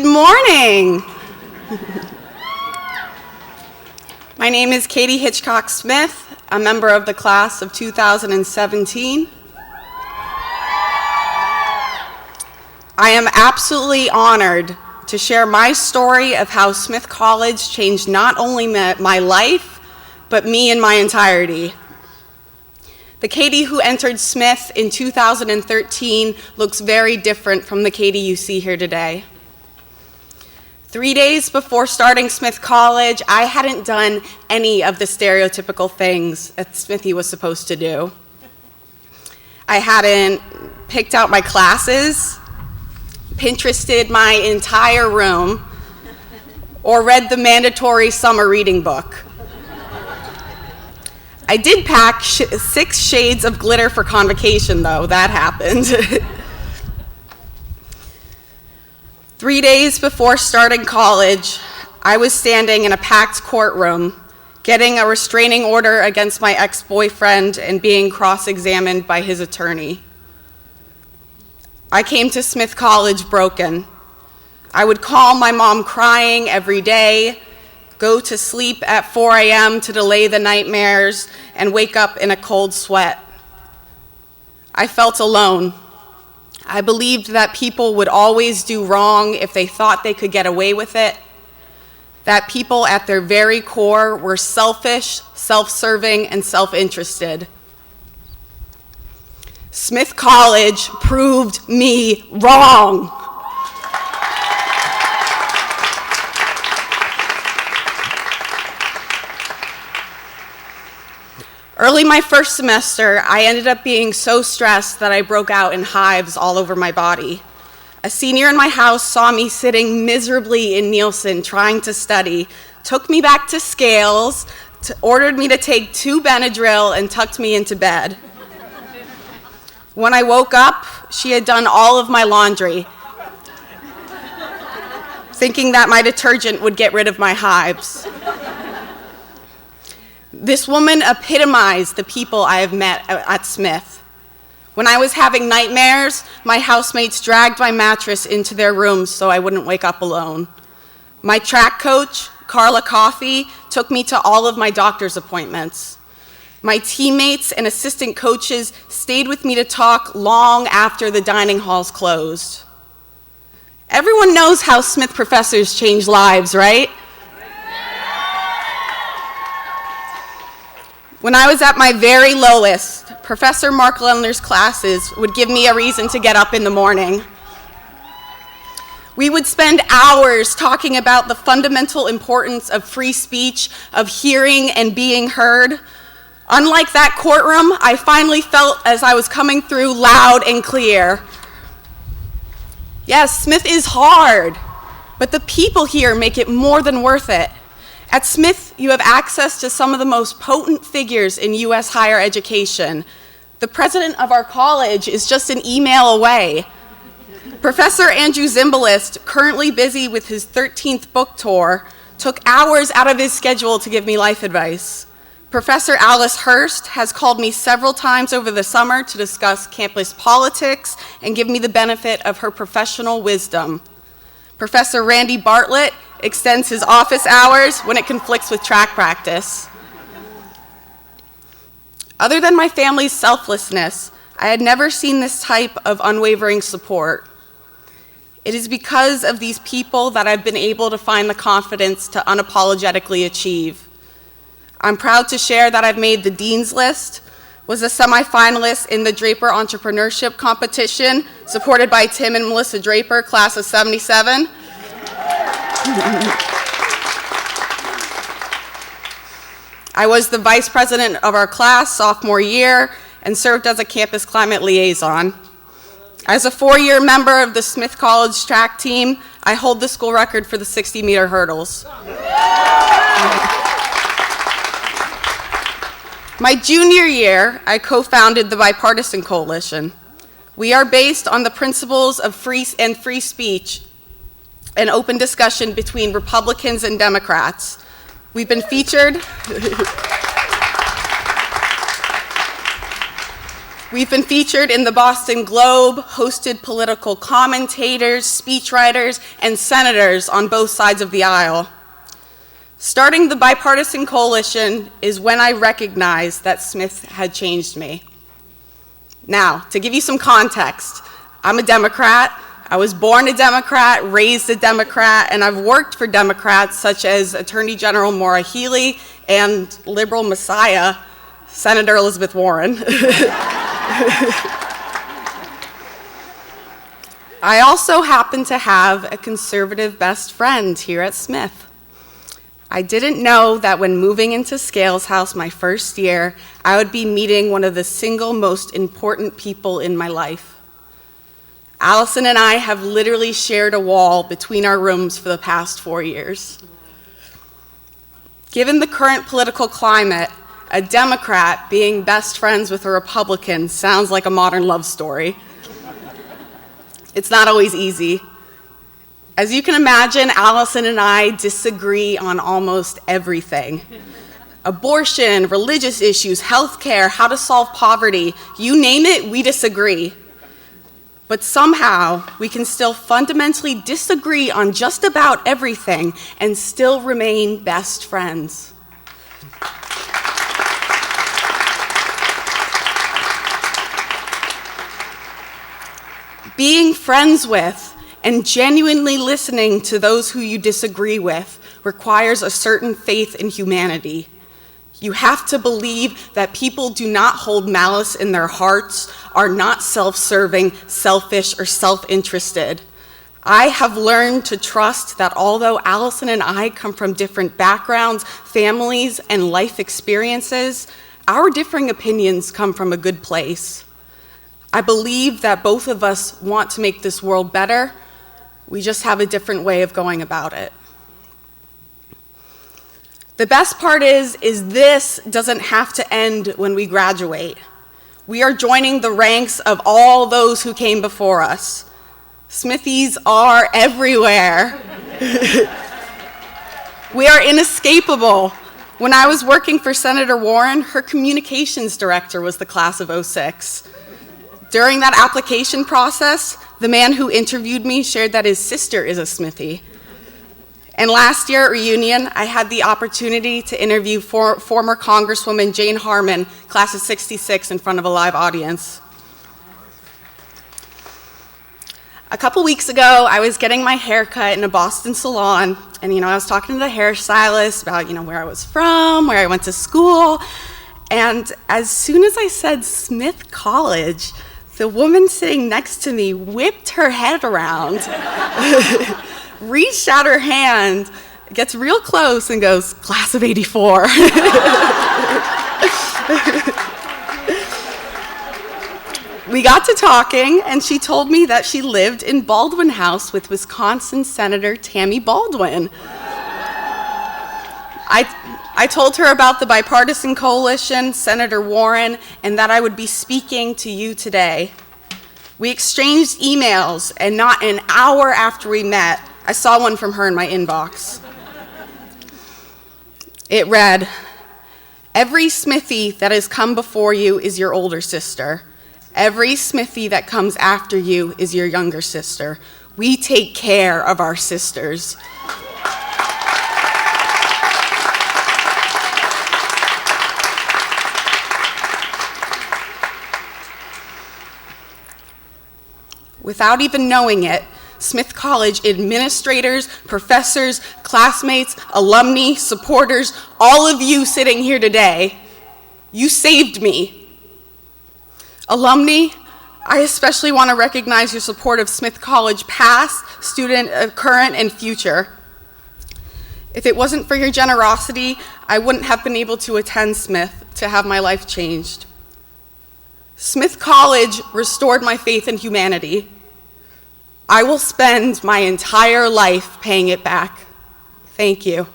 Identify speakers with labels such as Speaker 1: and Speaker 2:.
Speaker 1: morning. My name is Katie Hitchcock-Smith, a member of the class of 2017. I am absolutely honored to share my story of how Smith College changed not only my life, but me in my entirety. The Katie who entered Smith in 2013 looks very different from the Katie you see here today. 3 days before starting Smith College, I hadn't done any of the stereotypical things that Smithy was supposed to do. I hadn't picked out my classes, Pinterested my entire room, or read the mandatory summer reading book. I did pack 6 shades of glitter for Convocation, though. That happened. 3 days before starting college, I was standing in a packed courtroom, getting a restraining order against my ex-boyfriend and being cross-examined by his attorney. I came to Smith College broken. I would call my mom crying every day, go to sleep at 4 a.m. to delay the nightmares, and wake up in a cold sweat. I felt alone. I believed that people would always do wrong if they thought they could get away with it, that people at their very core were selfish, self-serving, and self-interested. Smith College proved me wrong. Early my first semester, I ended up being so stressed that I broke out in hives all over my body. A senior in my house saw me sitting miserably in Nielsen trying to study, took me back to Scales, ordered me to take 2 Benadryl, and tucked me into bed. When I woke up, she had done all of my laundry, thinking that my detergent would get rid of my hives. This woman epitomized the people I have met at Smith. When I was having nightmares, my housemates dragged my mattress into their rooms so I wouldn't wake up alone. My track coach, Carla Coffey, took me to all of my doctor's appointments. My teammates and assistant coaches stayed with me to talk long after the dining halls closed. Everyone knows how Smith professors change lives, right? When I was at my very lowest, Professor Mark Lendler's classes would give me a reason to get up in the morning. We would spend hours talking about the fundamental importance of free speech, of hearing and being heard. Unlike that courtroom, I finally felt as I was coming through loud and clear. Yes, Smith is hard, but the people here make it more than worth it. At Smith, you have access to some of the most potent figures in U.S. higher education. The president of our college is just an email away. Professor Andrew Zimbalist, currently busy with his 13th book tour, took hours out of his schedule to give me life advice. Professor Alice Hurst has called me several times over the summer to discuss campus politics and give me the benefit of her professional wisdom. Professor Randy Bartlett extends his office hours when it conflicts with track practice. Other than my family's selflessness, I had never seen this type of unwavering support. It is because of these people that I've been able to find the confidence to unapologetically achieve. I'm proud to share that I've made the Dean's List, was a semifinalist in the Draper Entrepreneurship Competition, supported by Tim and Melissa Draper, class of '77. I was the vice president of our class sophomore year and served as a campus climate liaison. As a 4-year member of the Smith College track team, I hold the school record for the 60-meter hurdles. My junior year, I co-founded the Bipartisan Coalition. We are based on the principles of free speech and open discussion between Republicans and Democrats. We've been featured We've been featured in the Boston Globe, hosted political commentators, speechwriters, and senators on both sides of the aisle. Starting the Bipartisan Coalition is when I recognized that Smith had changed me. Now, to give you some context, I'm a Democrat. I was born a Democrat, raised a Democrat, and I've worked for Democrats such as Attorney General Maura Healey and liberal messiah, Senator Elizabeth Warren. I also happen to have a conservative best friend here at Smith. I didn't know that when moving into Scales House my first year, I would be meeting one of the single most important people in my life. Allison and I have literally shared a wall between our rooms for the past 4 years. Given the current political climate, a Democrat being best friends with a Republican sounds like a modern love story. It's not always easy. As you can imagine, Allison and I disagree on almost everything. Abortion, religious issues, healthcare, how to solve poverty, you name it, we disagree. But somehow, we can still fundamentally disagree on just about everything and still remain best friends. Being friends with and genuinely listening to those who you disagree with requires a certain faith in humanity. You have to believe that people do not hold malice in their hearts, are not self-serving, selfish, or self-interested. I have learned to trust that although Allison and I come from different backgrounds, families, and life experiences, our differing opinions come from a good place. I believe that both of us want to make this world better. We just have a different way of going about it. The best part is this doesn't have to end when we graduate. We are joining the ranks of all those who came before us. Smithies are everywhere. We are inescapable. When I was working for Senator Warren, her communications director was the class of '06. During that application process, the man who interviewed me shared that his sister is a Smithy. And last year at reunion, I had the opportunity to interview former Congresswoman Jane Harman, class of '66, in front of a live audience. A couple weeks ago, I was getting my hair cut in a Boston salon, and I was talking to the hairstylist about where I was from, where I went to school, and as soon as I said Smith College, the woman sitting next to me whipped her head around, reached out her hand, gets real close, and goes, "Class of '84." We got to talking, and she told me that she lived in Baldwin House with Wisconsin Senator Tammy Baldwin. I told her about the Bipartisan Coalition, Senator Warren, and that I would be speaking to you today. We exchanged emails, and not an hour after we met, I saw one from her in my inbox. It read, "Every Smithy that has come before you is your older sister. Every Smithy that comes after you is your younger sister. We take care of our sisters." Without even knowing it, Smith College administrators, professors, classmates, alumni, supporters, all of you sitting here today, you saved me. Alumni, I especially want to recognize your support of Smith College past, student, current, and future. If it wasn't for your generosity, I wouldn't have been able to attend Smith to have my life changed. Smith College restored my faith in humanity. I will spend my entire life paying it back. Thank you.